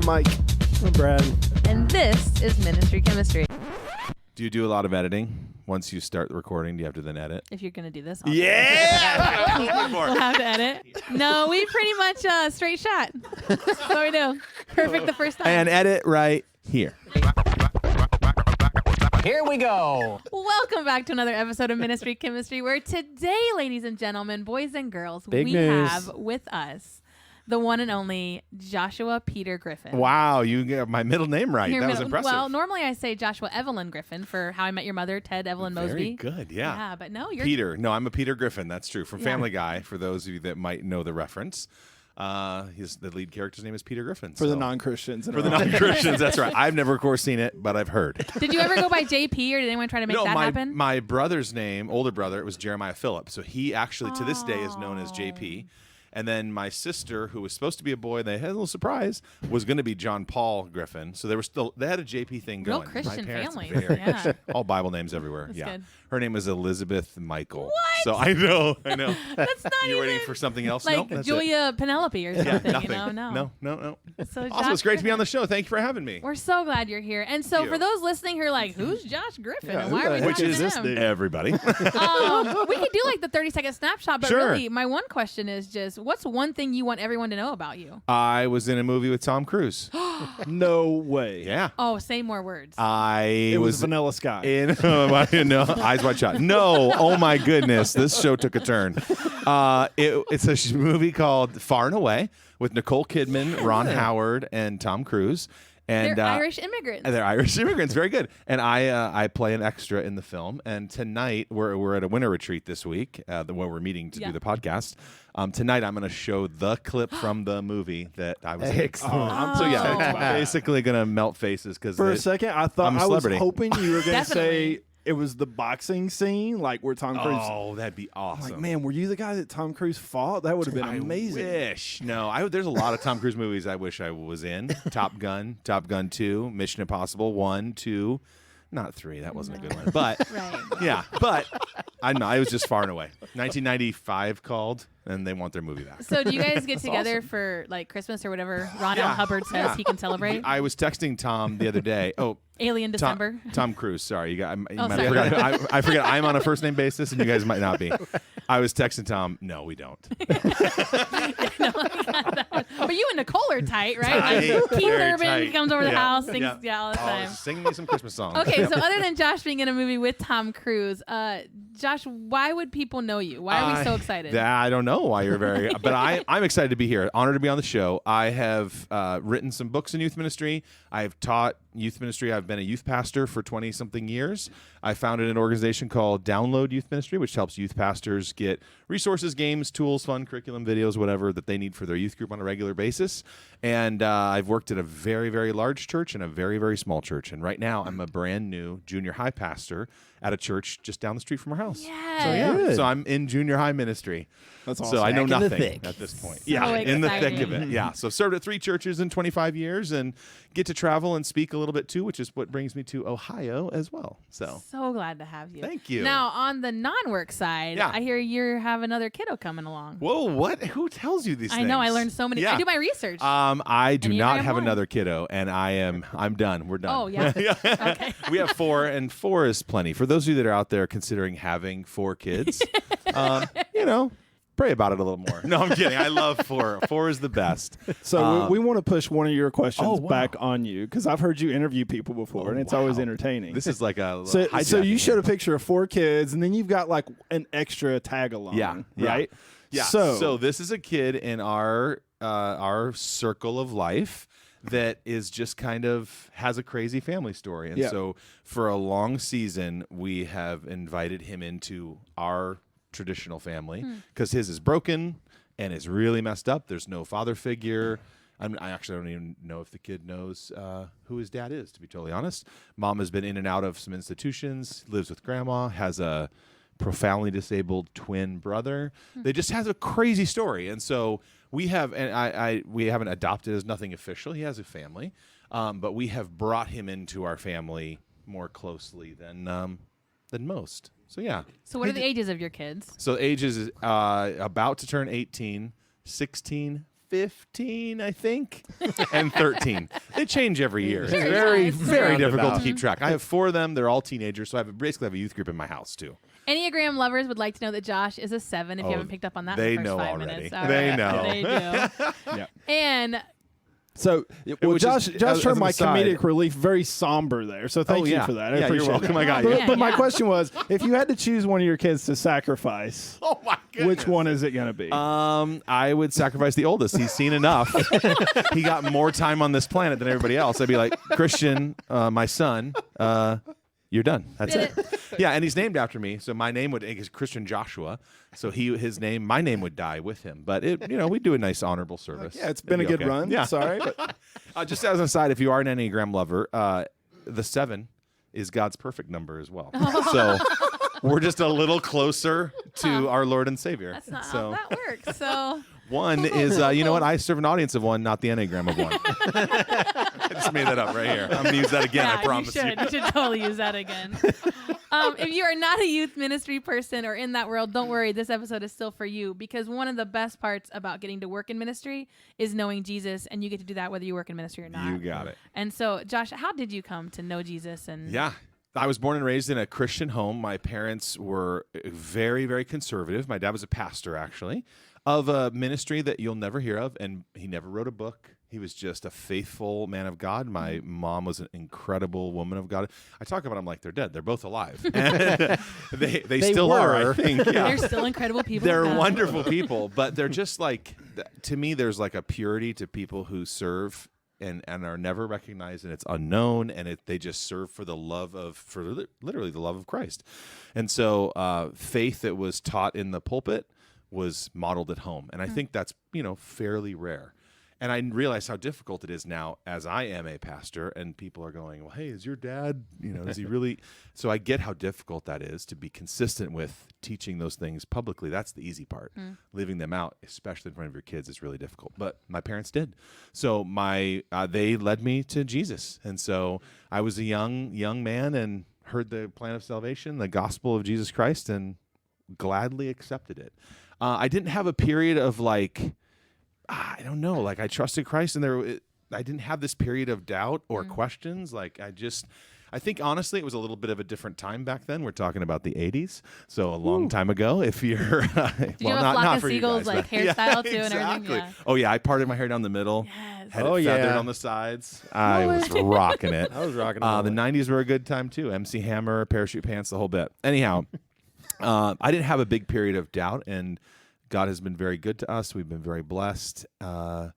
Mike. I'm Brad. And this is Ministry Chemistry. Do you do a lot of editing? Once you start recording, do you have to then edit? If you're going to do this. Yeah! We'll have to edit. No, we pretty much straight shot. That's what we do. Perfect the first time. And edit right here. Here we go. Welcome back to another episode of Ministry Chemistry, where today, ladies and gentlemen, boys and girls, Big we news. have with us the one and only Joshua Peter Griffin. Wow, you got my middle name right. Your That was middle- impressive. Well, normally I say Joshua Evelyn Griffin for How I Met Your Mother, Ted Evelyn Mosby. Very good, yeah. Yeah, but no, you're Peter. No, I'm a Peter Griffin. That's true. From Yeah. Family Guy, for those of you that might know the reference. The lead character's name is Peter Griffin. For the so- non-Christians. For the non-Christians, that's right. I've never, of course, seen it, but I've heard. Did you ever go by JP, or did anyone try to make that happen? My brother's name, older brother, it was Jeremiah Phillip. So he actually, to this day, is known as JP. And then my sister, who was supposed to be a boy, they had a little surprise, was going to be John Paul Griffin. So they had a JP thing Real going. Christian my parents, families, very- yeah. all Bible names everywhere. That's yeah, good. Her name was Elizabeth Michael. What? So I know. That's not You even waiting for something else? like no, that's it. Julia Penelope or Yeah, something. nothing. No. No. So Awesome. Josh It's great to be on Griffin. the show. Thank you for having me. We're so glad you're here. And so you. for those listening who are like, who's Josh Griffin? Yeah, and why are we who the talking heck is to this him? dude? Everybody. We could do like the 30-second snapshot, but Sure. really, my one question is just, what's one thing you want everyone to know about you? I was in a movie with Tom Cruise. No way. Yeah. Oh, say more words. It was Vanilla Sky. in no, Eyes Wide Shut. No, oh my goodness, this show took a turn. It's a movie called Far and Away with Nicole Kidman, Ron Howard, and Tom Cruise. And They're Irish immigrants. They're Irish immigrants. Very good. And I play an extra in the film. And tonight we're at a winter retreat this week, where we're meeting to do the podcast. Tonight I'm going to show the clip from the movie that I was in. I'm So yeah, excited. basically going to melt faces because For a second, I thought I'm a I was celebrity. hoping you were going to Definitely. say it was the boxing scene, like where Tom Cruise. Oh, that'd be I'm awesome. like, man, were you the guy that Tom Cruise fought? That would have been amazing. I wish. No, there's a lot of Tom Cruise movies I wish I was in. Top Gun 2, Mission Impossible 1, 2, not 3. That wasn't a good one. But Right. yeah, but I know I was just far and away. 1995 called, and they want their movie back. So do you guys get together for like Christmas or whatever Ron L. Hubbard says he can celebrate? I was texting Tom the other day. Oh, Alien December. Tom Cruise. Sorry, you might have sorry. forgot. I forget I'm on a first name basis, and you guys might not be. I was texting Tom. No, we don't. But you and Nicole are tight, right? Tight, Like, Keith very Urban tight. comes over the Yeah. house, sings Yeah. all the time. Sing me some Christmas songs. Okay, so other than Josh being in a movie with Tom Cruise, Josh, why would people know you? Why are we so excited? I don't know why you're very, but I'm excited to be here. Honored to be on the show. I have written some books in youth ministry. I've taught youth ministry. I've been a youth pastor for 20-something years. I founded an organization called Download Youth Ministry, which helps youth pastors get resources, games, tools, fun, curriculum, videos, whatever that they need for their youth group on a regular basis. And I've worked at a very, very large church and a very, very small church. And right now I'm a brand new junior high pastor at a church just down the street from our house. Yes. So yeah, Good. so I'm in junior high ministry. That's So awesome. I know Back in the nothing thick. at this point. So yeah, in the thick of exciting. it. Yeah. So I've served at 3 churches in 25 years and get to travel and speak a little bit too, which is what brings me to Ohio as well. So So glad to have you. Thank you. Now, on the non-work side, Yeah. I hear you have another kiddo coming along. whoa, what? Who tells you these I things? know. I learned so many. Yeah. I do my research. I do And you not have have one. another kiddo, and I'm done. We're done. Oh, yeah. Okay. We have 4, and 4 is plenty. For those of you that are out there considering having 4 kids, pray about it a little more. No, I'm kidding. I love 4. 4 is the best. So we want to push one of your questions Oh, wow. back on you because I've heard you interview people before, and it's always wow. entertaining. This is like a so hijacking you it. showed a picture of 4 kids, and then you've got like an extra tag along. Yeah, yeah. Right. Yeah. So this is a kid in our circle of life that is just kind of has a crazy family story. And Yeah. so for a long season, we have invited him into our traditional family because his is broken and it's really messed up. There's no father figure. I actually don't even know if the kid knows who his dad is, to be totally honest. Mom has been in and out of some institutions, lives with grandma, has a profoundly disabled twin brother. They just has a crazy story. And so we have, and we haven't adopted as nothing official. He has a family, but we have brought him into our family more closely than most. So yeah. So what are the ages of your kids? So age is about to turn 18, 16, 15, I think, and 13. They change every year. It's Sure, very, yeah, very it's difficult to keep track. I have 4 of them. They're all teenagers, so I basically have a youth group in my house, too. Enneagram lovers would like to know that Josh is a 7 if you haven't picked up on that they in the first know 5 already. minutes. All They right. know. They do. Yeah. And So, well, Which is- Josh as heard an my aside- comedic relief very somber there. So thank you for that. I Yeah, appreciate you're welcome. it. I got But, you. Yeah, but my yeah. question was, if you had to choose one of your kids to sacrifice, Oh, my goodness. which one is it going to be? I would sacrifice the oldest. He's seen enough. He got more time on this planet than everybody else. I'd be like, Christian, my son, you're done. That's it. Yeah, and he's named after me, so my name is Christian Joshua. So my name would die with him. But we do a nice honorable service. Yeah, it's been a It'd good be okay. run. Yeah. Sorry. But Just as an aside, if you are an Enneagram lover, the 7 is God's perfect number as well. So we're just a little closer to our Lord and Savior. that's not so how that works. So 1 is, you know what? I serve an audience of 1, not the Enneagram of 1. I just made that up right here. I'm going to use that again, yeah, I promise you should. You should totally use that again. If you are not a youth ministry person or in that world, don't worry. This episode is still for you because one of the best parts about getting to work in ministry is knowing Jesus, and you get to do that whether you work in ministry or not. You got it. And so, Josh, how did you come to know Jesus? And Yeah. I was born and raised in a Christian home. My parents were very, very conservative. My dad was a pastor, actually, of a ministry that you'll never hear of, and he never wrote a book. He was just a faithful man of God. My mom was an incredible woman of God. I talk about them like they're dead. They're both alive. And they still are, I think. Yeah. they're still incredible people. They're Yeah. wonderful people, but they're just like, to me, there's like a purity to people who serve and are never recognized, and it's unknown, and they just serve for the literally the love of Christ. And so faith that was taught in the pulpit was modeled at home. And I think that's, fairly rare. And I realize how difficult it is now as I am a pastor and people are going, well, hey, is your dad, is he really? So I get how difficult that is to be consistent with teaching those things publicly. That's the easy part. Leaving them out, especially in front of your kids, is really difficult. But my parents did. So they led me to Jesus. And so I was a young man and heard the plan of salvation, the gospel of Jesus Christ, and gladly accepted it. I didn't have a period of I don't know, I trusted Christ, and I didn't have this period of doubt or questions. I think honestly it was a little bit of a different time back then. We're talking about the 80s, so a long time ago. If you're Did you have a flock of seagulls hairstyle too and everything? Yeah. Oh yeah, I parted my hair down the middle. Yes. Had it feathered on the sides. I was rocking it. I was rocking The 90s were a good time too. MC Hammer, parachute pants, the whole bit. Anyhow, I didn't have a big period of doubt, and God has been very good to us. We've been very blessed. And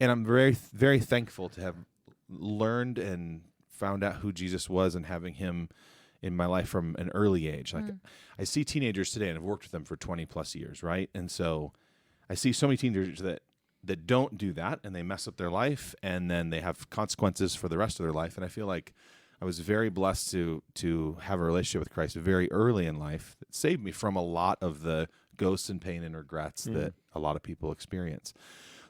I'm very, very thankful to have learned and found out who Jesus was and having him in my life from an early age. I see teenagers today, and I've worked with them for 20 plus years, right? And so I see so many teenagers that don't do that, and they mess up their life, and then they have consequences for the rest of their life. And I feel like I was very blessed to have a relationship with Christ very early in life. It saved me from a lot of the ghosts and pain and regrets that a lot of people experience.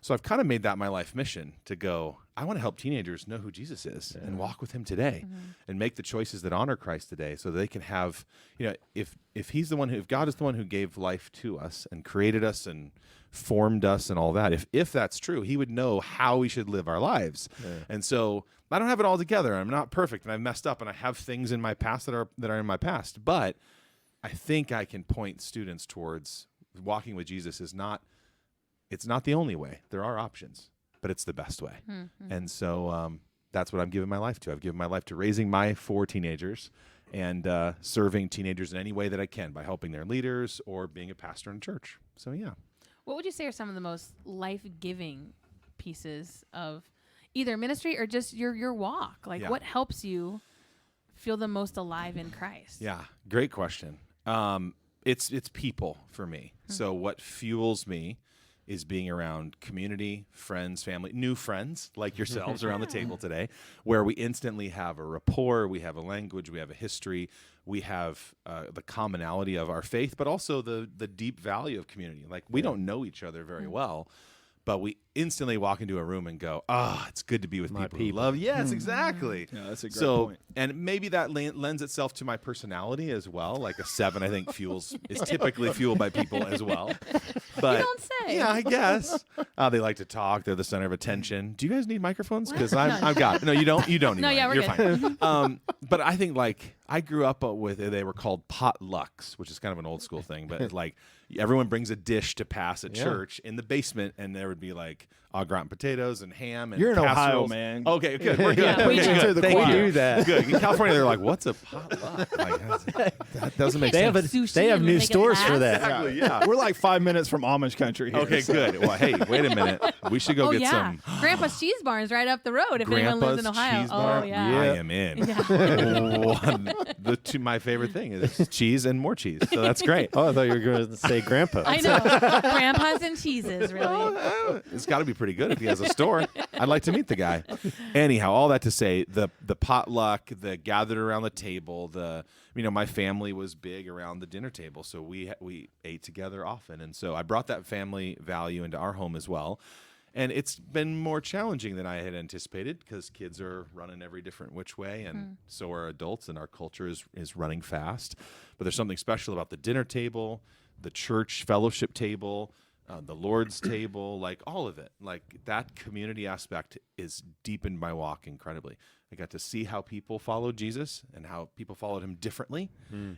So I've kind of made that my life mission to go, I want to help teenagers know who Jesus is and walk with him today and make the choices that honor Christ today so they can have, if God is the one who gave life to us and created us and formed us and all that, if that's true, he would know how we should live our lives. And so I don't have it all together. I'm not perfect, and I've messed up, and I have things in my past that are in my past, but I think I can point students towards walking with Jesus it's not the only way. There are options, but it's the best way. And so that's what I'm giving my life to. I've given my life to raising my 4 teenagers and serving teenagers in any way that I can by helping their leaders or being a pastor in a church. So, yeah. What would you say are some of the most life-giving pieces of either ministry or just your walk? What helps you feel the most alive in Christ? Yeah, great question. It's people for me. So what fuels me is being around community, friends, family, new friends like yourselves around the table today, where we instantly have a rapport, we have a language, we have a history, we have the commonality of our faith, but also the deep value of community. We don't know each other very well, but we instantly walk into a room and go, "Oh, it's good to be with My people who people." love." Yes, exactly. Yeah, that's a great So, point. and maybe that lends itself to my personality as well. Like a 7, I think is typically fueled by people as well. But You don't say. yeah, I guess they like to talk. They're the center of attention. Do you guys need microphones? Because No. I've got it. No, you don't. You don't need. No, yeah, mine. we're You're good. fine. But I think like I grew up with they were called potlucks, which is kind of an old school thing. But like everyone brings a dish to pass at Yeah. church in the basement, and there would be like au gratin potatoes and ham and You're in Ohio, casseroles. man. Okay, good. We're good. Yeah, we okay, do. good. The Thank choir. you. We do that. Good. In California, they're like, "What's a potluck?" Like, that doesn't make They sense. have Sushi they have and new make it stores for last? that. Exactly. Yeah. We're like 5 minutes from Amish country here. Okay, so- good. Well, hey, wait a minute. We should go Oh get yeah, some Grandpa's Cheese Barn's right up the road. If anyone lives in Ohio, cheese bar. oh yeah. I am in. My favorite thing is cheese and more cheese. So that's great. Oh, I thought you were going to say grandpa. I know. Grandpas and cheeses, really. It's got to be pretty good if he has a store. I'd like to meet the guy. Anyhow, all that to say, the potluck, the gathered around the table, my family was big around the dinner table, so we ate together often, and so I brought that family value into our home as well. And it's been more challenging than I had anticipated because kids are running every different which way, and so are adults, and our culture is running fast. But there's something special about the dinner table, the church fellowship table, the Lord's table, like all of it. Like that community aspect is deepened my walk incredibly. I got to see how people followed Jesus and how people followed him differently.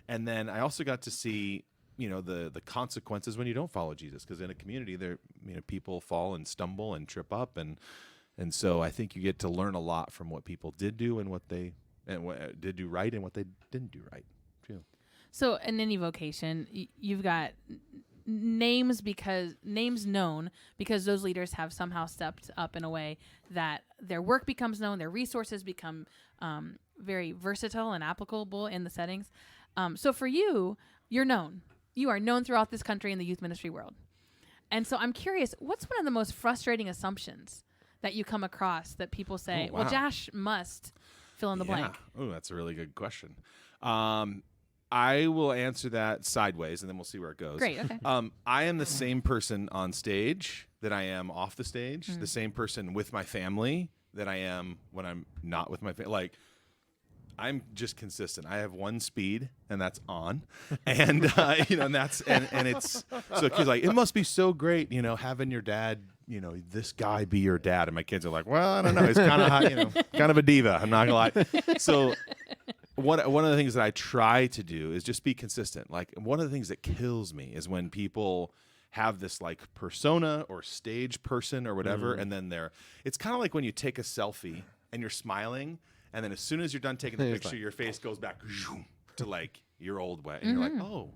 And then I also got to see the consequences when you don't follow Jesus, because in a community there people fall and stumble and trip up, and so I think you get to learn a lot from what people did do and what did do right and what they didn't do right too. So in any vocation, you've got names known because those leaders have somehow stepped up in a way that their work becomes known, their resources become very versatile and applicable in the settings. So for you, you're known. You are known throughout this country in the youth ministry world. And so I'm curious, what's one of the most frustrating assumptions that you come across that people say, Oh, wow. well, Josh must fill in the blank? Oh, that's a really good question. I will answer that sideways, and then we'll see where it goes. Great, okay. I am the same person on stage that I am off the stage, the same person with my family that I am when I'm not with my family. Like, I'm just consistent. I have one speed, and that's on, and and that's and it's so kids like, it must be so great, having your dad, this guy be your dad, and my kids are like, well, I don't know, he's kind of hot, kind of a diva. I'm not gonna lie. So one of the things that I try to do is just be consistent. Like, one of the things that kills me is when people have this like persona or stage person or whatever, and then it's kind of like when you take a selfie and you're smiling, and then as soon as you're done taking the It's picture, like- your face goes back to like your old way. And you're like, oh,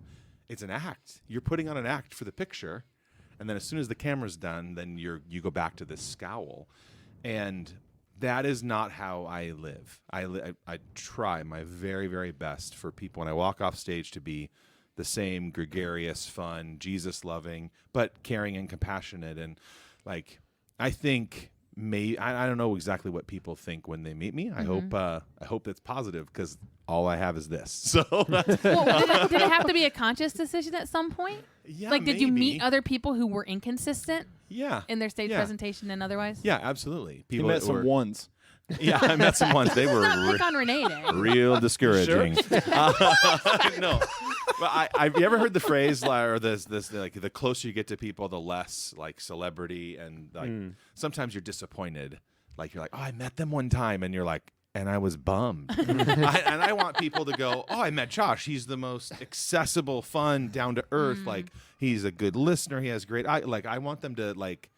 it's an act. You're putting on an act for the picture. And then as soon as the camera's done, then you go back to this scowl. And that is not how I live. I try my very, very best for people when I walk off stage to be the same gregarious, fun, Jesus-loving, but caring and compassionate. And like, I think I don't know exactly what people think when they meet me. I hope that's positive, because all I have is this. So that's, Well, did it have to be a conscious decision at some point? yeah, Like, did you maybe. meet other people who were inconsistent Yeah, in their stage Yeah. presentation and otherwise? yeah, absolutely. He People met that some were, ones. yeah, I met some ones. They were Not pick on Renee Day. real discouraging. No, but I've you ever heard the phrase or this like, the closer you get to people, the less like celebrity, and like sometimes you're disappointed. Like, you're like, oh, I met them one time, and you're like, and I was bummed. And I want people to go, oh, I met Josh. He's the most accessible, fun, down to earth. Like, he's a good listener. He has great I want them to like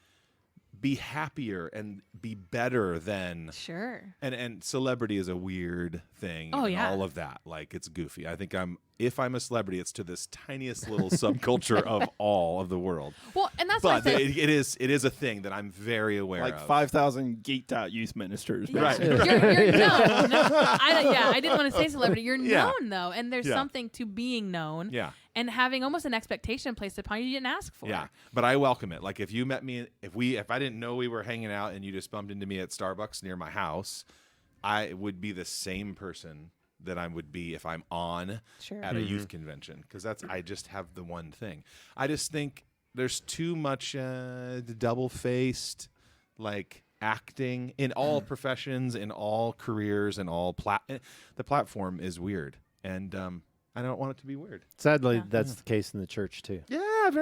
be happier and be better than. Sure. And celebrity is a weird thing. Oh, and yeah. all of that. Like, it's goofy. I think if I'm a celebrity, it's to this tiniest little subculture of all of the world. Well, and that's why I But said it is a thing that I'm very aware Like of. 5,000 geeked out youth ministers. Right. basically. You're known. I didn't want to say celebrity. You're Yeah. known, though, and there's Yeah. something to being known Yeah. and having almost an expectation placed upon you didn't ask for. Yeah, but I welcome it. Like, if you met me, if I didn't know we were hanging out and you just bumped into me at Starbucks near my house, I would be the same person that I would be if I'm on Sure. at a youth convention, because I just have the one thing. I just think there's too much double-faced, like, acting in all professions, in all careers, in all the platform is weird, and I don't want it to be weird. Sadly, that's the case in the church too. Yeah,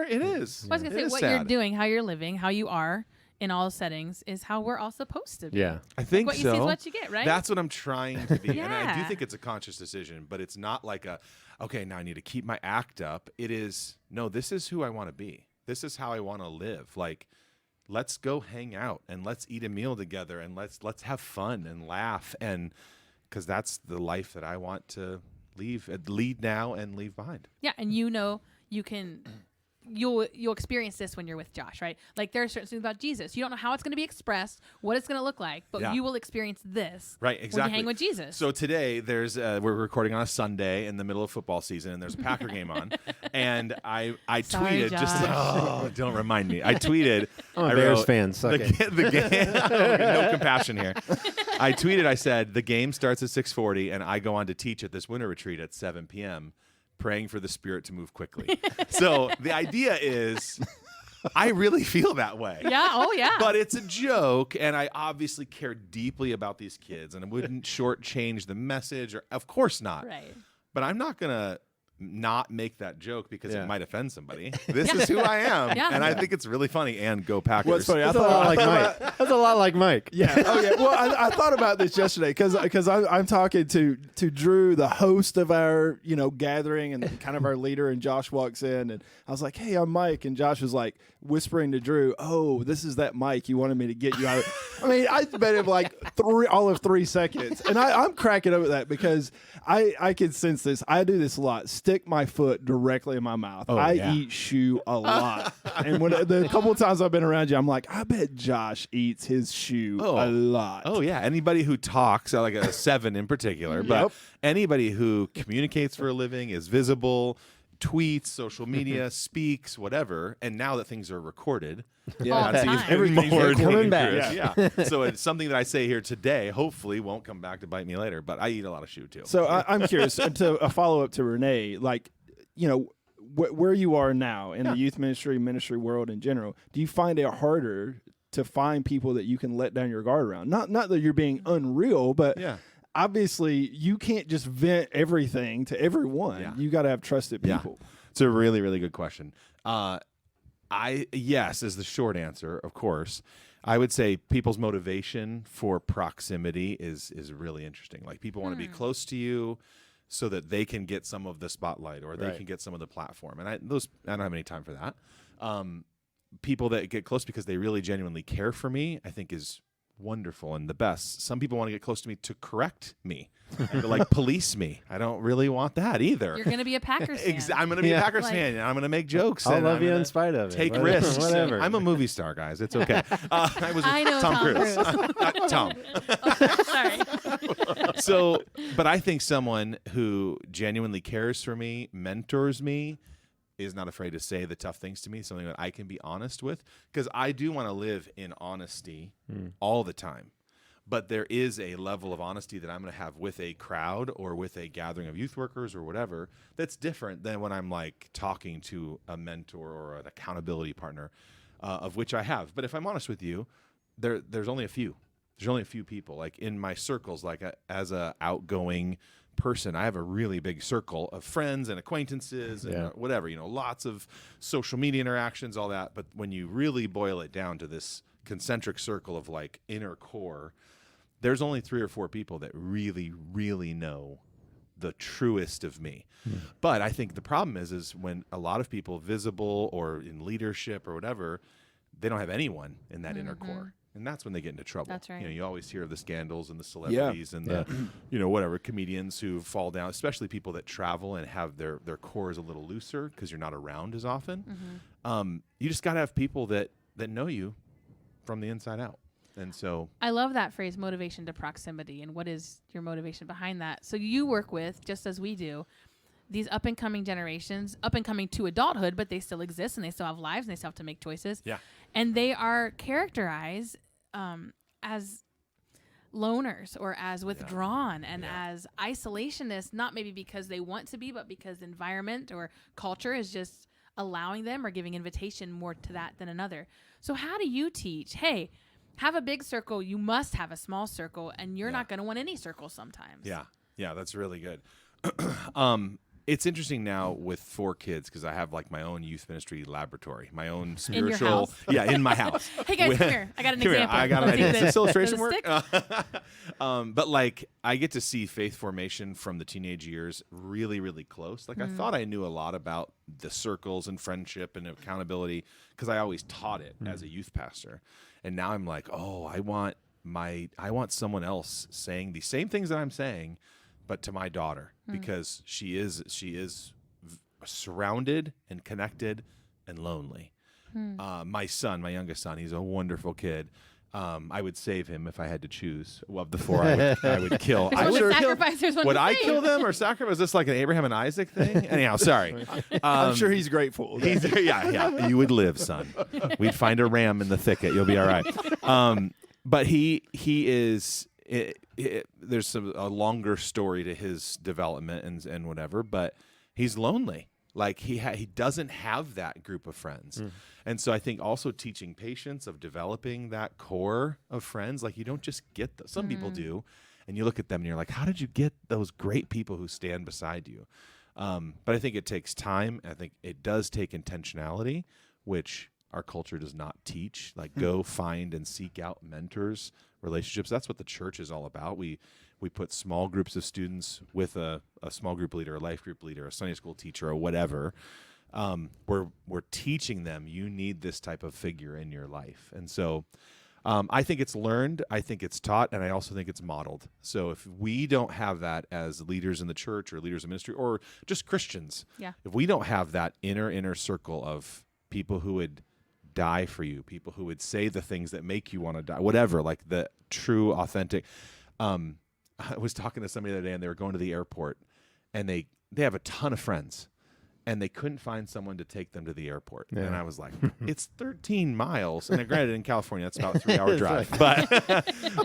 it is. I was gonna say what you're doing, how you're living, how you are in all settings is how we're all supposed to be. Yeah, I think what so. you see is what you get, right? That's what I'm trying to be, and I do Yeah. think it's a conscious decision, but it's not like okay, now I need to keep my act up. It is, no, this is who I want to be. This is how I want to live. Like, let's go hang out and let's eat a meal together and let's have fun and laugh, and because that's the life that I want to lead now and leave behind. Yeah, and you can you'll experience this when you're with Josh, right? Like there are certain things about Jesus. You don't know how it's going to be expressed, what it's going to look like, but you will experience this right, exactly. when you hang with Jesus. So today there's we're recording on a Sunday in the middle of football season, and there's a Packer game on, and I Sorry, tweeted Josh. don't remind me. I tweeted. I'm a I Bears wrote, fan. Suck it. the game. No compassion here. I tweeted. I said the game starts at 6:40, and I go on to teach at this winter retreat at 7 p.m. praying for the Spirit to move quickly. So the idea is, I really feel that way. Yeah. Oh, yeah. But it's a joke, and I obviously care deeply about these kids, and I wouldn't shortchange the message, or of course not. Right. But I'm not gonna not make that joke because Yeah. it might offend somebody. This is who I am, Yeah. and I think it's really funny. And go Packers! What's funny? I That's a lot like thought Mike. That's a lot like Mike. Yeah. Oh, yeah. Well, I thought about this yesterday because I'm talking to Drew, the host of our gathering and kind of our leader, and Josh walks in, and I was like, "Hey, I'm Mike," and Josh was like whispering to Drew, "Oh, this is that Mike you wanted me to get you out." I mean, I bet him like all of 3 seconds, and I'm cracking up at that because I can sense this. I do this a lot. Stick my foot directly in my mouth. Oh, I yeah. eat shoe a lot, and when the couple of times I've been around you, I'm like, I bet Josh eats his shoe a lot. Oh yeah, anybody who talks, like a 7 in particular, but Yep. anybody who communicates for a living, is visible, tweets, social media, speaks, whatever. And now that things are recorded, All the that's time. even Everything's more coming dangerous. back. Yeah. So it's something that I say here today, hopefully won't come back to bite me later. But I eat a lot of shoe too. So I'm curious, to a follow up to Renee, like, where you are now in the youth ministry world in general, do you find it harder to find people that you can let down your guard around? Not that you're being unreal, but obviously you can't just vent everything to everyone. Yeah. You got to have trusted people. It's a really, really good question. Yes is the short answer, of course. I would say people's motivation for proximity is really interesting. Like, people want to be close to you so that they can get some of the spotlight, or they Right. can get some of the platform. And I don't have any time for that. People that get close because they really genuinely care for me, I think is wonderful and the best. Some people want to get close to me to correct me, and to like police me. I don't really want that either. You're going to be a Packers fan. I'm going to be a Packers Like- fan, and I'm going to make jokes. I'll and love I'm you gonna in spite of it. take Whatever. risks. Whatever. I'm a movie star, guys. It's okay. I was with I know Tom Tom Cruise. Tom. Sorry. So, but I think someone who genuinely cares for me, mentors me, is not afraid to say the tough things to me, something that I can be honest with, because I do want to live in honesty all the time. But there is a level of honesty that I'm going to have with a crowd or with a gathering of youth workers or whatever that's different than when I'm like talking to a mentor or an accountability partner, of which I have. But if I'm honest with you, there's only a few. There's only a few people. Like in my circles, like as a outgoing person, I have a really big circle of friends and acquaintances and whatever, lots of social media interactions, all that. But when you really boil it down to this concentric circle of like inner core, there's only 3 or 4 people that really, really know the truest of me. But I think the problem is when a lot of people visible or in leadership or whatever, they don't have anyone in that inner core. And that's when they get into trouble. That's right. You always hear of the scandals and the celebrities and the, whatever, comedians who fall down, especially people that travel and have their core is a little looser because you're not around as often. You just got to have people that know you from the inside out. And so I love that phrase, motivation to proximity. And what is your motivation behind that? So you work with, just as we do, these up and coming generations, up and coming to adulthood, but they still exist and they still have lives and they still have to make choices. Yeah. And they are characterized as loners or as withdrawn and as isolationists, not maybe because they want to be, but because environment or culture is just allowing them or giving invitation more to that than another. So how do you teach, hey, have a big circle, you must have a small circle, and you're not going to want any circle sometimes? Yeah, that's really good. It's interesting now with 4 kids because I have like my own youth ministry laboratory, my own spiritual. In your house? Yeah, in my house. Hey guys, come here. I got an Come here. example. I got an Let's see idea. Does this illustration Does it work? stick? But like I get to see faith formation from the teenage years really, really close. Like I thought I knew a lot about the circles and friendship and accountability because I always taught it as a youth pastor. And now I'm like, oh, I want someone else saying the same things that I'm saying, but to my daughter because she is surrounded and connected and lonely. My son, my youngest son, he's a wonderful kid. I would save him if I had to choose. Of the 4, I would kill. There's one to sacrifice, there's one Would to I save. kill them or sacrifice? Is this like an Abraham and Isaac thing? Anyhow, sorry. I'm sure he's grateful. Yeah. You would live, son. We'd find a ram in the thicket. You'll be all right. But he is. There's a longer story to his development and whatever. But he's lonely. Like he doesn't have that group of friends. And so I think also teaching patience of developing that core of friends, like you don't just get those. Some people do, and you look at them and you're like, how did you get those great people who stand beside you? But I think it takes time. I think it does take intentionality, which our culture does not teach. Like go find and seek out mentors, relationships. That's what the church is all about. We put small groups of students with a small group leader, a life group leader, a Sunday school teacher, or whatever. We're teaching them you need this type of figure in your life. And so I think it's learned, I think it's taught, and I also think it's modeled. So if we don't have that as leaders in the church or leaders in ministry or just Christians, if we don't have that inner circle of people who would die for you, people who would say the things that make you want to die, whatever, like the true, authentic. I was talking to somebody the other day, and they were going to the airport, and they have a ton of friends, and they couldn't find someone to take them to the airport. Yeah. And I was like, it's 13 miles. And granted, in California, that's about a 3-hour drive.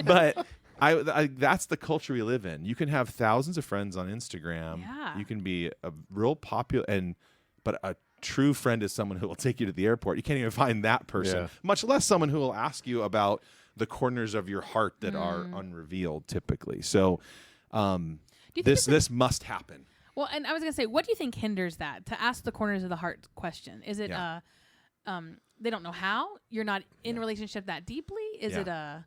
But I that's the culture we live in. You can have thousands of friends on Instagram. Yeah. You can be a real popular, but a true friend is someone who will take you to the airport. You can't even find that person, much less someone who will ask you about the corners of your heart that are unrevealed typically. So this must happen. Well, and I was going to say, what do you think hinders that, to ask the corners of the heart question? Is it they don't know how? You're not in a relationship that deeply? Is it a...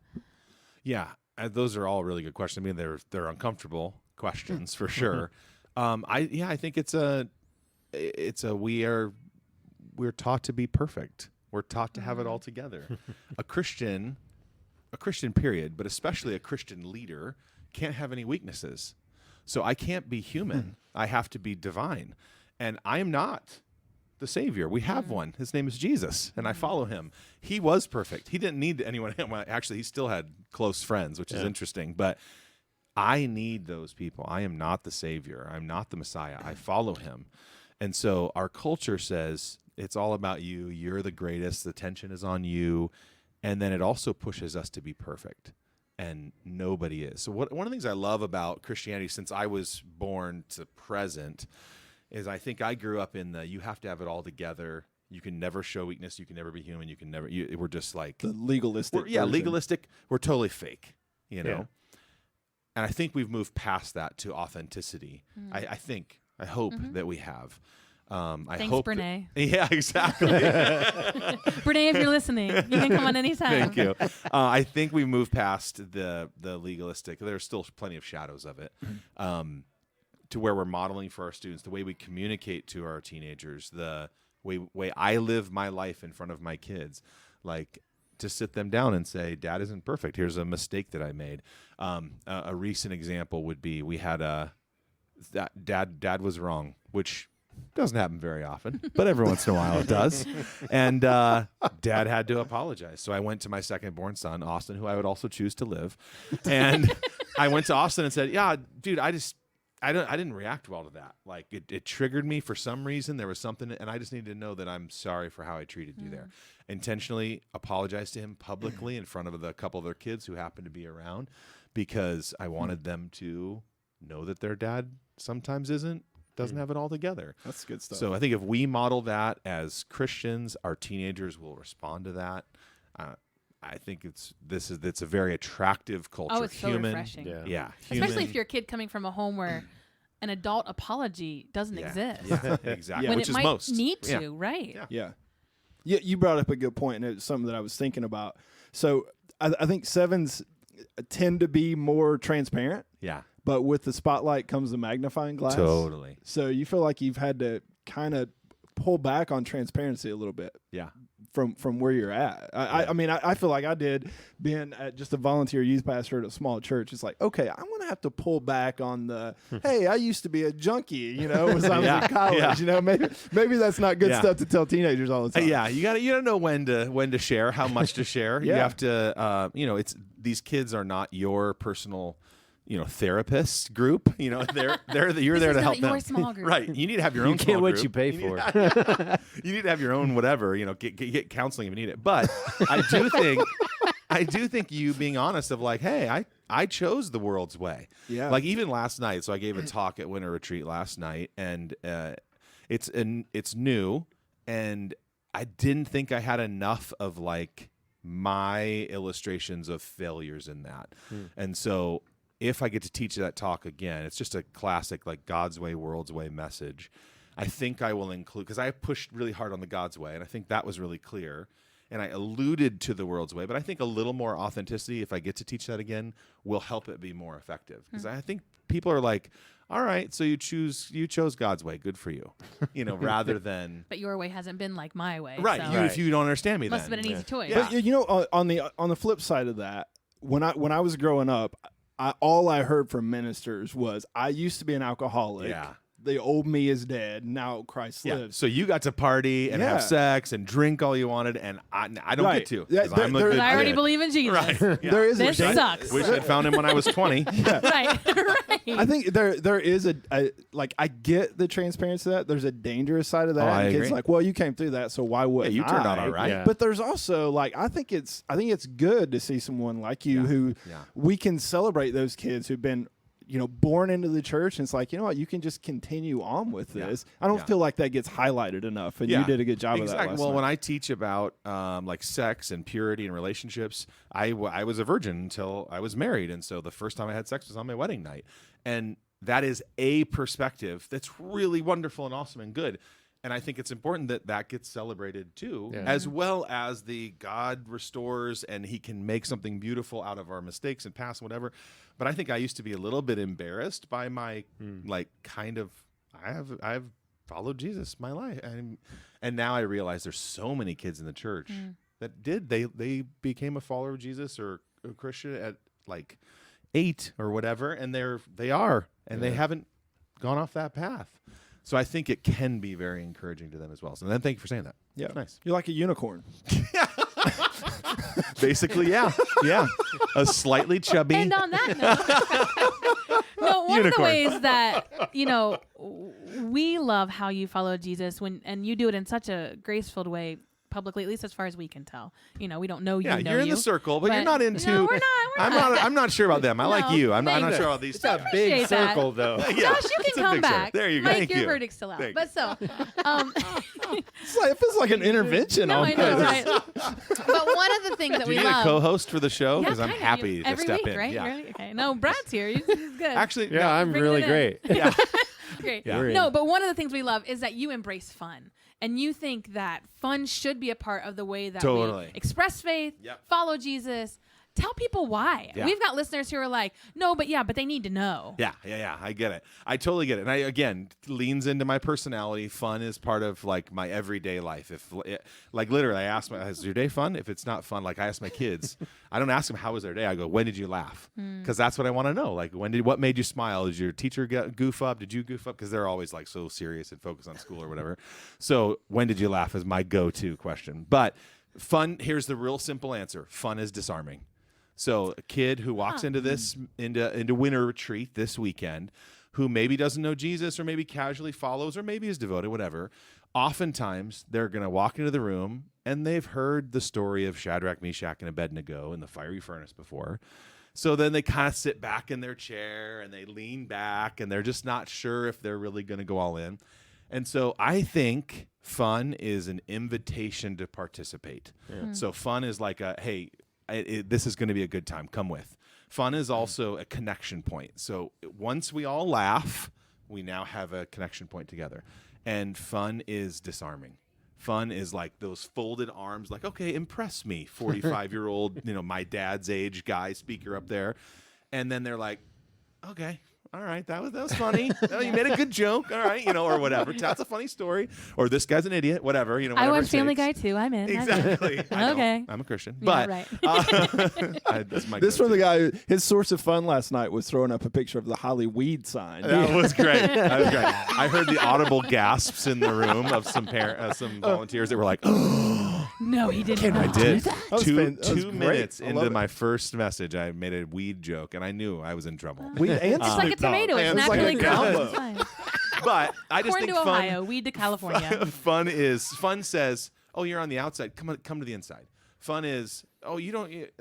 Yeah, those are all really good questions. I mean, they're uncomfortable questions for sure. I think we're taught to be perfect. We're taught to have it all together. A Christian period, but especially a Christian leader, can't have any weaknesses. So I can't be human. I have to be divine. And I am not the Savior. We have one. His name is Jesus, and I follow him. He was perfect. He didn't need anyone. Well, actually, he still had close friends, which is interesting. But I need those people. I am not the Savior. I'm not the Messiah. I follow him. And so our culture says it's all about you. You're the greatest. The attention is on you. And then it also pushes us to be perfect. And nobody is. So one of the things I love about Christianity since I was born to present is I think I grew up in you have to have it all together. You can never show weakness. You can never be human. You can never. We're just like the legalistic. Legalistic. We're totally fake. You know. And I think we've moved past that to authenticity. I hope that we have. Thanks, hope Brene. Yeah, exactly. Brene, if you're listening, you can come on anytime. Thank you. I think we moved past the legalistic. There's still plenty of shadows of it. To where we're modeling for our students, the way we communicate to our teenagers, the way I live my life in front of my kids, like to sit them down and say, Dad isn't perfect. Here's a mistake that I made. A recent example would be we had Dad was wrong, which doesn't happen very often, but every once in a while it does. And Dad had to apologize. So I went to my second-born son, Austin, who I would also choose to live. And I went to Austin and said, yeah, dude, I didn't react well to that. Like it triggered me for some reason. There was something, and I just needed to know that I'm sorry for how I treated you there. Intentionally apologize to him publicly in front of a couple of their kids who happened to be around because I wanted them to know that their dad sometimes isn't doesn't have it all together. That's good stuff. So I think if we model that as Christians, our teenagers will respond to that. I think it's a very attractive culture. Oh, it's so human, refreshing. yeah, Especially human. if you're a kid coming from a home where an adult apology doesn't exist. Yeah, exactly. When Which it is might most need to, Yeah. right? Yeah. You brought up a good point, and it's something that I was thinking about. So I think sevens tend to be more transparent, Yeah, but with the spotlight comes the magnifying glass. totally. So you feel like you've had to kind of pull back on transparency a little bit Yeah. from where you're at. I mean, I feel like I did being at just a volunteer youth pastor at a small church. It's like, okay, I'm going to have to pull back on the, hey, I used to be a junkie, you know, as I was in college, Yeah. you know, maybe that's not good stuff to tell teenagers all the time. Yeah, you gotta know when to share, how much to share. You Yeah. have to, it's these kids are not your personal, therapist group. You're there to help them. Your small group. Right. You need to have your own. You get small what group. you pay for. You need to have your own whatever. Get counseling if you need it. But I do think you being honest of like, hey, I chose the world's way. Yeah. Like even last night. So I gave a talk at Winter Retreat last night, and it's new, and I didn't think I had enough of like my illustrations of failures in that, and so. If I get to teach that talk again, it's just a classic like God's way, world's way message. I think I will include, because I pushed really hard on the God's way, and I think that was really clear. And I alluded to the world's way, but I think a little more authenticity, if I get to teach that again, will help it be more effective. Because I think people are like, all right, so you chose God's way, good for you, rather than But your way hasn't been like my way. right. So If you don't understand me, must then have been an easy choice. Yeah. But on the flip side of that, when I was growing up, all I heard from ministers was, I used to be an alcoholic. Yeah. The old me is dead. Now Christ Yeah. lives. So you got to party and have sex and drink all you wanted, and I don't Right. get to. Yeah, 'Cause I'm a good I already kid. believe in Jesus. Right. Yeah. There is This a, sucks. Wish I'd found him when I was 20. right. Right. I think there is a like, I get the transparency of that. There's a dangerous side of that. Oh, I And kids agree. like, well, you came through that, so why wouldn't you turned out I? all right. Yeah. But there's also like, I think it's good to see someone like you who we can celebrate those kids who've been born into the church, and it's like, you know what, you can just continue on with this. I don't feel like that gets highlighted enough, and you did a good job of that last Well, night. when I teach about like sex and purity and relationships, I was a virgin until I was married, and so the first time I had sex was on my wedding night, and that is a perspective that's really wonderful and awesome and good. And I think it's important that gets celebrated too, as well as the God restores and he can make something beautiful out of our mistakes and past, whatever. But I think I used to be a little bit embarrassed by my like kind of, I've followed Jesus my life. And now I realize there's so many kids in the church that they became a follower of Jesus or a Christian at like 8 or whatever. And they haven't gone off that path. So I think it can be very encouraging to them as well. So then thank you for saying that. Yeah. Nice. You're like a unicorn. Basically, yeah. Yeah. A slightly chubby. And on that note, no, one of the Unicorn. ways that, we love how you follow Jesus and you do it in such a grace-filled way publicly, at least as far as we can tell. We don't know you. Yeah, know you're in you, the circle, but you're not into. No, we're not. I'm not sure about them. I like No, you. I'm not thanks. sure about these. It's a big Appreciate that. circle, though. Yeah, Josh, you it's can a come big circle. back. There you go. Mike, Thank your you. verdict's still out. Thank But so, It feels like an intervention. no, on I know, this. right? But one of the things that Do we you need love. a co-host for the show? Yeah, Because I'm kind of. happy to Every step week, in. right? Yeah. Really? Okay. No, Brad's here. He's good. Actually, Yeah, I'm Bringing really it in. great. Yeah. Great. Yeah. We're No, in. but one of the things we love is that you embrace fun. And you think that fun should be a part of the way that Totally. we express faith, Yep. follow Jesus. Tell people why. Yeah. We've got listeners who are like, no, but they need to know. Yeah. I get it. I totally get it. And again, leans into my personality. Fun is part of like my everyday life. Like literally, I ask is your day fun? If it's not fun, like I ask my kids, I don't ask them how was their day. I go, when did you laugh? Because that's what I want to know. Like what made you smile? Did your teacher goof up? Did you goof up? Because they're always like so serious and focused on school or whatever. So when did you laugh is my go-to question. But fun, here's the real simple answer. Fun is disarming. So a kid who walks into winter retreat this weekend, who maybe doesn't know Jesus or maybe casually follows or maybe is devoted, whatever, oftentimes they're going to walk into the room and they've heard the story of Shadrach, Meshach, and Abednego in the fiery furnace before. So then they kind of sit back in their chair and they lean back and they're just not sure if they're really going to go all in. And so I think fun is an invitation to participate. So fun is like hey, this is going to be a good time. Come with. Fun is also a connection point. So once we all laugh, we now have a connection point together. And fun is disarming. Fun is like those folded arms, like, okay, impress me, 45-year-old, my dad's age guy speaker up there. And then they're like, okay, all right, that was funny. Oh, you made a good joke, all right, or whatever. That's a funny story. Or this guy's an idiot, whatever. Whatever I watch it Family takes. Guy too. I'm in. Exactly. I Okay. know. I'm a Christian. Yeah, But right. that's my This go-to. from the guy. His source of fun last night was throwing up a picture of the Holly Weed sign. That was great. That was great. I heard the audible gasps in the room of some volunteers that were like, No, he didn't. I did. That was Two great. minutes I love into it. my first message, I made a weed joke, and I knew I was in trouble. Weed and It's like a Snoop Dogg. tomato. It's It's like naturally a grown. combo. It's fine. But I just Corn think to Ohio, weed to California. fun says, oh, you're on the outside. Come to the inside. Fun is, oh,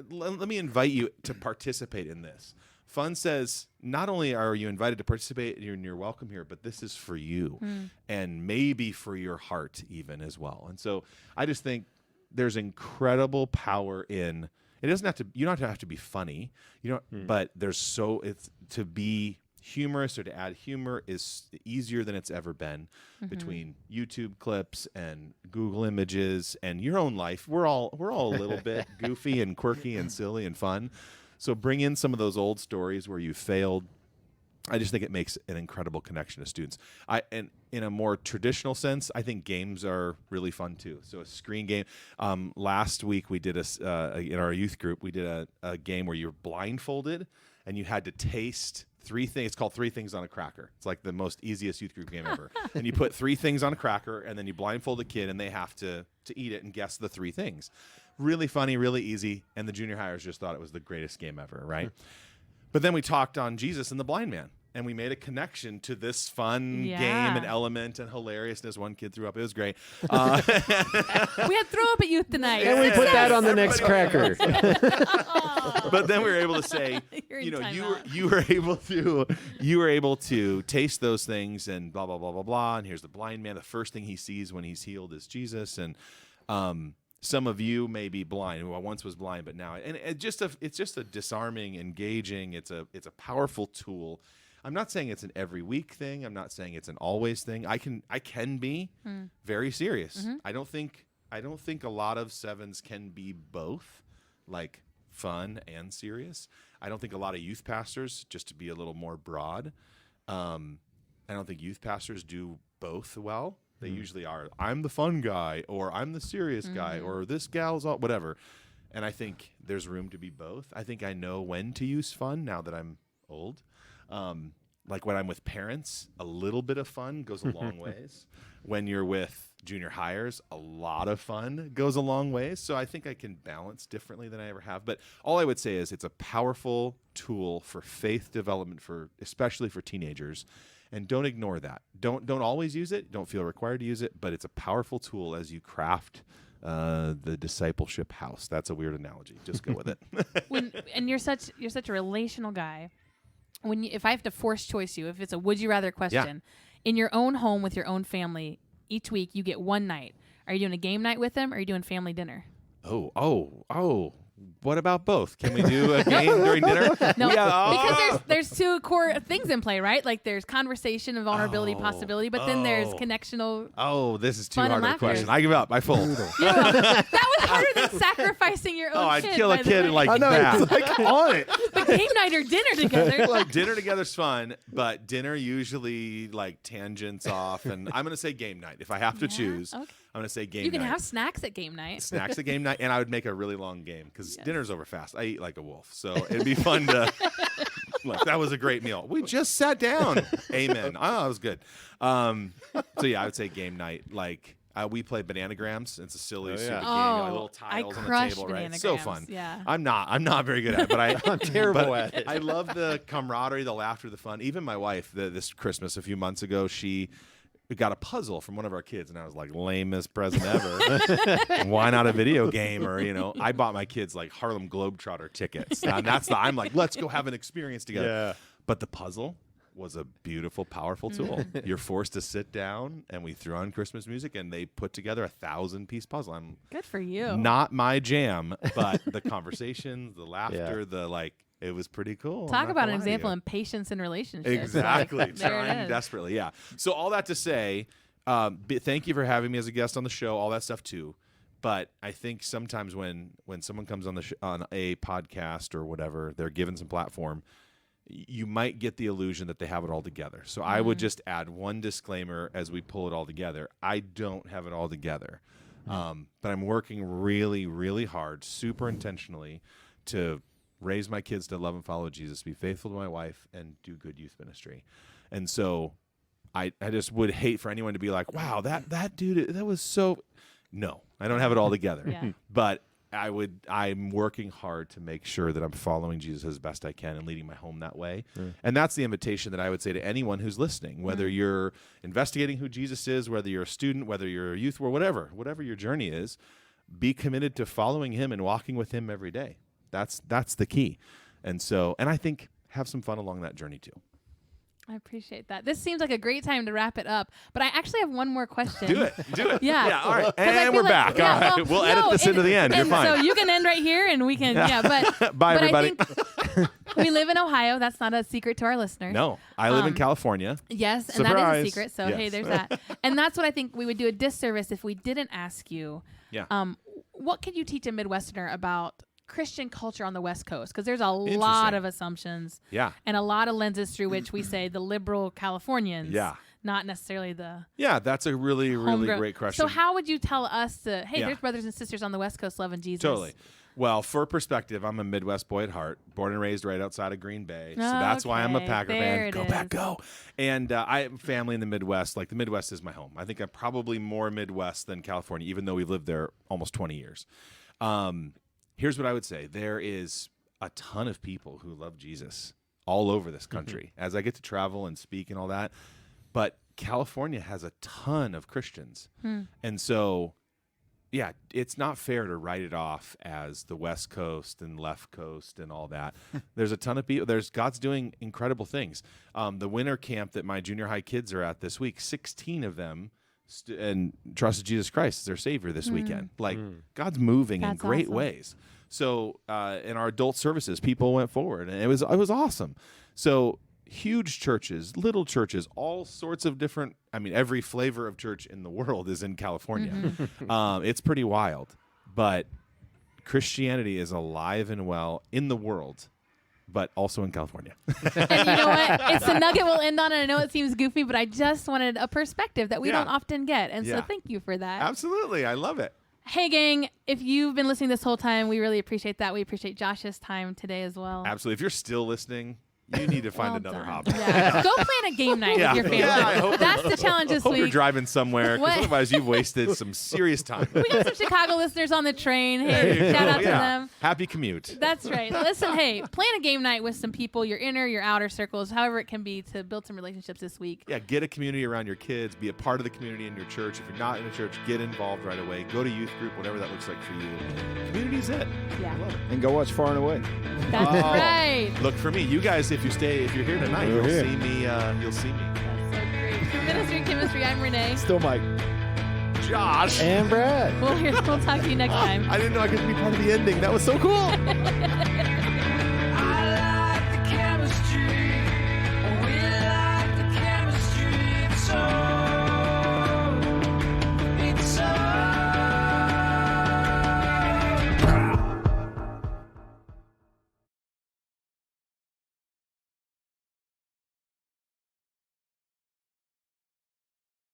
let me invite you to participate in this. Fun says, not only are you invited to participate and you're welcome here, but this is for you and maybe for your heart even as well. And so I just think there's incredible power in, it doesn't have to, you don't have to be funny, but it's to be humorous or to add humor is easier than it's ever been between YouTube clips and Google images and your own life. We're all a little bit goofy and quirky and silly and fun. So bring in some of those old stories where you failed. I just think it makes an incredible connection to students. And in a more traditional sense, I think games are really fun too. So a screen game. Last week we did in our youth group, we did a game where you were blindfolded and you had to taste 3 things. It's called 3 Things on a Cracker. It's like the most easiest youth group game ever. And you put 3 things on a cracker, and then you blindfold a kid, and they have to eat it and guess the 3 things. Really funny, really easy, and the junior hires just thought it was the greatest game ever, right? But then we talked on Jesus and the blind man, and we made a connection to this fun game and element and hilariousness. One kid threw up. It was great. We had throw up at youth tonight. And we put that on the next cracker. But then we were able to say, You're in you were able to taste those things and blah blah blah blah blah. And here's the blind man. The first thing he sees when he's healed is Jesus. And some of you may be blind. Well, I once was blind, but now it's just a disarming, engaging. It's a powerful tool. I'm not saying it's an every week thing. I'm not saying it's an always thing. I can be very serious. I don't think a lot of sevens can be both, like fun and serious. I don't think a lot of youth pastors, just to be a little more broad, I don't think youth pastors do both well. They usually are, I'm the fun guy, or I'm the serious guy, or this gal's all, whatever. And I think there's room to be both. I think I know when to use fun now that I'm old. Like when I'm with parents, a little bit of fun goes a long ways. When you're with junior hires, a lot of fun goes a long ways. So I think I can balance differently than I ever have. But all I would say is it's a powerful tool for faith development, especially for teenagers. And don't ignore that. Don't always use it. Don't feel required to use it. But it's a powerful tool as you craft the discipleship house. That's a weird analogy. Just go with it. And you're such a relational guy. If I have to force choice you, if it's a would you rather question, in your own home with your own family, each week you get one night. Are you doing a game night with them, or are you doing family dinner? Oh. What about both? Can we do a game during dinner? No, because there's 2 core things in play, right? Like there's conversation and vulnerability, possibility, but then there's connectional. Oh, this is too fun hard and of a laughter. question. I give up. I fold. That was harder than sacrificing your own I'd kid. kill a by the kid way. like I know. that. It's like on it. But game night or dinner together. Like dinner together's fun, but dinner usually like tangents off. And I'm gonna say game night if I have to choose. Okay. I'm gonna say game You can night. have snacks at game night. Snacks at game night, and I would make a really long game because dinner's over fast. I eat like a wolf, so it'd be fun to. Like, that was a great meal. We just sat down. Amen. Oh, it was good. So yeah, I would say game night. Like we play bananagrams. It's a silly, stupid game. Like little tiles on the crush table, right? It's so bananagrams, fun. yeah. I'm not very good at it, but I'm terrible at it. I love the camaraderie, the laughter, the fun. Even my wife, this Christmas a few months ago, she we got a puzzle from one of our kids, and I was like, lamest present ever. Why not a video game? Or, I bought my kids like Harlem Globetrotter tickets. And I'm like, let's go have an experience together. Yeah. But the puzzle was a beautiful, powerful tool. You're forced to sit down, and we threw on Christmas music, and they put together a 1,000-piece puzzle. I'm Good for you. not my jam, but the conversations, the laughter, it was pretty cool. Talk about an example in patience in relationships. Exactly. Like, there it Trying is. desperately. Yeah. So all that to say, thank you for having me as a guest on the show, all that stuff too. But I think sometimes when someone comes on on a podcast or whatever, they're given some platform, you might get the illusion that they have it all together. So I would just add one disclaimer as we pull it all together. I don't have it all together. But I'm working really, really hard, super intentionally to raise my kids to love and follow Jesus, be faithful to my wife, and do good youth ministry. And so I just would hate for anyone to be like, wow, that dude, that was so... No, I don't have it all together. Yeah. But I'm working hard to make sure that I'm following Jesus as best I can and leading my home that way. And that's the invitation that I would say to anyone who's listening, whether you're investigating who Jesus is, whether you're a student, whether you're a youth, or whatever your journey is, be committed to following him and walking with him every day. That's the key. And I think have some fun along that journey too. I appreciate that. This seems like a great time to wrap it up, but I actually have one more question. Do it. Yeah. Yeah. All right. 'Cause I And feel we're back. yeah, All right. well, We'll edit this into the end. You're and fine. So you can end right here, and we can. Yeah. But Bye, but everybody. I think we live in Ohio. That's not a secret to our listeners. No, I live in California. Yes, and that Surprise. is a secret. So hey, Yes. there's that. And that's what I think we would do a disservice if we didn't ask you. Yeah. What could you teach a Midwesterner about Christian culture on the West Coast? Because there's a lot Interesting. of assumptions. Yeah. And a lot of lenses through which we say the liberal Californians. Yeah. Not necessarily the Yeah, that's a really, really homegrown. great question. So how would you tell us to, hey, Yeah. there's brothers and sisters on the West Coast loving Jesus? Totally. Well, for perspective, I'm a Midwest boy at heart, born and raised right outside of Green Bay. So that's why I'm a Okay, Packer there fan. it Go is. Pack, go. And I have family in the Midwest. Like the Midwest is my home. I think I'm probably more Midwest than California, even though we've lived there almost 20 years. Here's what I would say. There is a ton of people who love Jesus all over this country as I get to travel and speak and all that. But California has a ton of Christians. And so, yeah, it's not fair to write it off as the West Coast and left coast and all that. There's a ton of people. God's doing incredible things. The winter camp that my junior high kids are at this week, 16 of them and trusted Jesus Christ as their Savior this weekend. Like God's moving in That's great awesome. ways. So in our adult services, people went forward, and it was awesome. So huge churches, little churches, all sorts of different. I mean, every flavor of church in the world is in California. It's pretty wild, but Christianity is alive and well in the world, but also in California. And you know what? It's a nugget we'll end on, and I know it seems goofy, but I just wanted a perspective that we Yeah. don't often get. And so Yeah. thank you for that. Absolutely, I love it. Hey, gang, if you've been listening this whole time, we really appreciate that. We appreciate Josh's time today as well. Absolutely. If you're still listening, you need to find Well another done. hobby. Yeah. Go plan a game night Yeah. with your family. Yeah, I hope- That's the challenge this Hope you're week. driving somewhere, because What? otherwise you've wasted some serious time. We got some Chicago listeners on the train. There you Hey, shout go. out to Yeah. them. Happy commute. That's right. Listen, hey, plan a game night with some people, your inner, your outer circles, however it can be, to build some relationships this week. Yeah, get a community around your kids. Be a part of the community in your church. If you're not in a church, get involved right away. Go to youth group, whatever that looks like for you. Community's it. Yeah. I love it. And go watch Far and Away. That's right. Look for me. You guys, if you're here tonight, We're you'll here. see me. You'll see me. That's so great. For Ministry and Chemistry, I'm Renee. Still Mike. Josh. And Brad. We'll talk to you next time. I didn't know I could be part of the ending. That was so cool.